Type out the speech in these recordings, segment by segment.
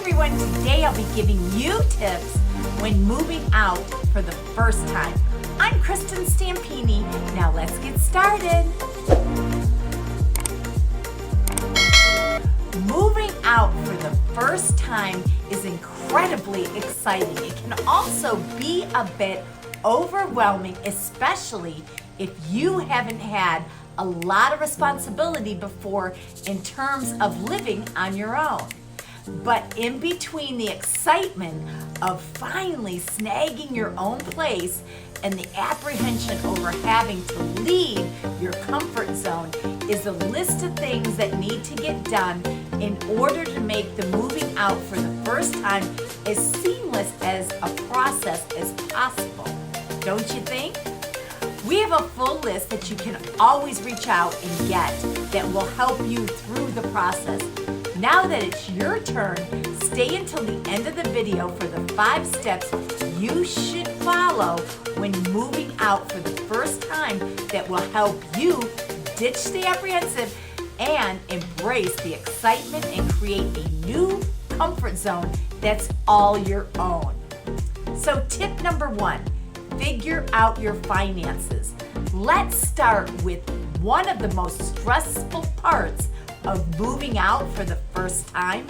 everyone, today I'll be giving you tips when moving out for the first time. I'm Kristin Stampini. Now let's get started. Moving out for the first time is incredibly exciting. It can also be a bit overwhelming, especially if you haven't had a lot of responsibility before in terms of living on your own. But in between the excitement of finally snagging your own place and the apprehension over having to leave your comfort zone is a list of things that need to get done in order to make the moving out for the first time as seamless as a process as possible. Don't you think? We have a full list that you can always reach out and get that will help you through the process. Now that it's your turn, stay until the end of the video for the 5 steps you should follow when moving out for the first time that will help you ditch the apprehensive and embrace the excitement and create a new comfort zone that's all your own. So tip number 1, figure out your finances. Let's start with one of the most stressful parts of moving out for the first time,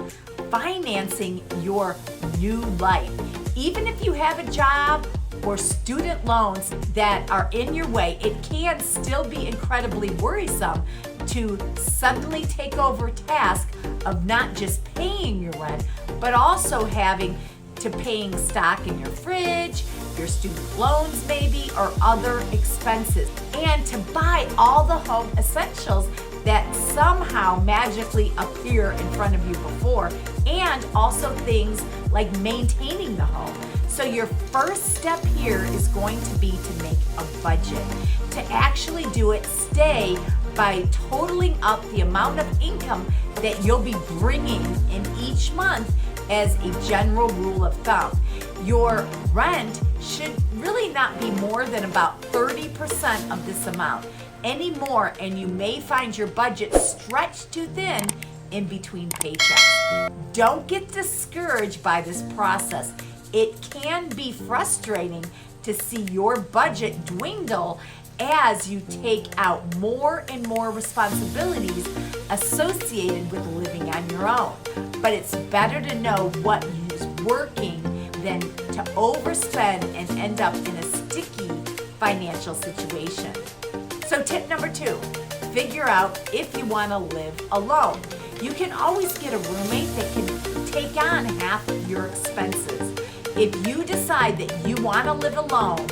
financing your new life. Even if you have a job or student loans that are in your way, it can still be incredibly worrisome to suddenly take over a task of not just paying your rent, but also having to paying stock in your fridge, your student loans maybe, or other expenses, and to buy all the home essentials that somehow magically appear in front of you before, and also things like maintaining the home. So your first step here is going to be to make a budget. To actually do it, stay by totaling up the amount of income that you'll be bringing in each month as a general rule of thumb. Your rent should really not be more than about 30% of this amount. Any more and you may find your budget stretched too thin in between paychecks. Don't get discouraged by this process. It can be frustrating to see your budget dwindle as you take out more and more responsibilities associated with living on your own. But it's better to know what is working than to overspend and end up in a sticky financial situation. So tip number 2, figure out if you want to live alone. You can always get a roommate that can take on half of your expenses. If you decide that you want to live alone,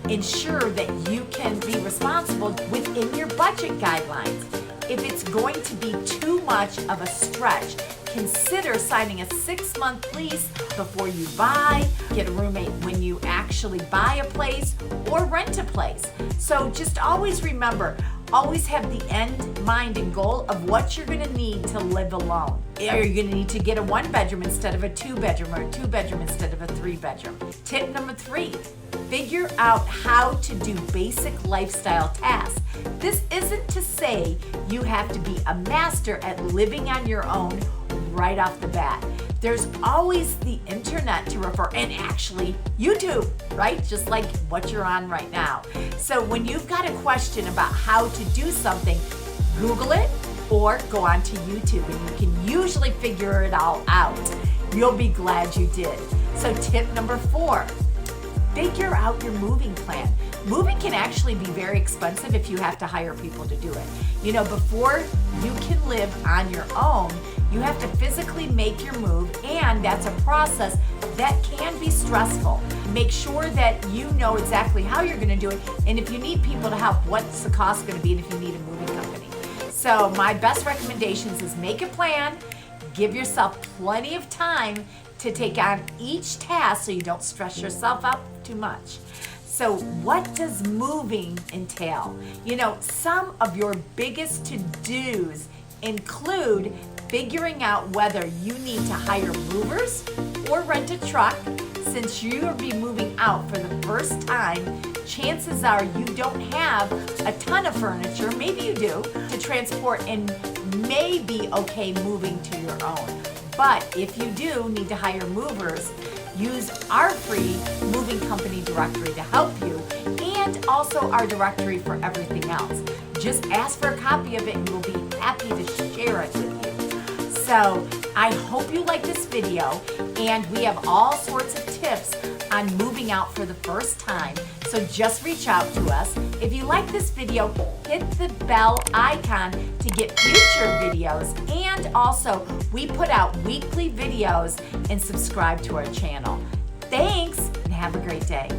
ensure that you can be responsible within your budget guidelines. If it's going to be too much of a stretch, consider signing a 6-month lease before you buy. Get a roommate when you actually buy a place or rent a place. So just always remember, always have the end mind and goal of what you're going to need to live alone. Are you going to need to get a 1-bedroom instead of a 2-bedroom, or a 2-bedroom instead of a 3-bedroom? Tip number 3, figure out how to do basic lifestyle tasks. This isn't to say you have to be a master at living on your own right off the bat. There's always the internet to refer, and actually YouTube, right? Just like what you're on right now. So when you've got a question about how to do something, Google it or go on to YouTube, and you can usually figure it all out. You'll be glad you did. So tip number 4, figure out your moving plan. Moving can actually be very expensive if you have to hire people to do it. You know, before you can live on your own, you have to physically make your move, and that's a process that can be stressful. Make sure that you know exactly how you're going to do it, and if you need people to help, what's the cost going to be, and if you need a moving company. So my best recommendations is make a plan, give yourself plenty of time to take on each task so you don't stress yourself out too much. So what does moving entail? You know, some of your biggest to-dos include figuring out whether you need to hire movers or rent a truck. Since you will be moving out for the first time, chances are you don't have a ton of furniture, maybe you do, to transport, and may be okay moving to your own. But if you do need to hire movers, use our free moving company directory to help you, and also our directory for everything else. Just ask for a copy of it and we'll be happy to share it with you. So I hope you like this video, and we have all sorts of tips on moving out for the first time. So just reach out to us. If you like this video, hit the bell icon to get future videos, and also we put out weekly videos, and subscribe to our channel. Thanks, and have a great day.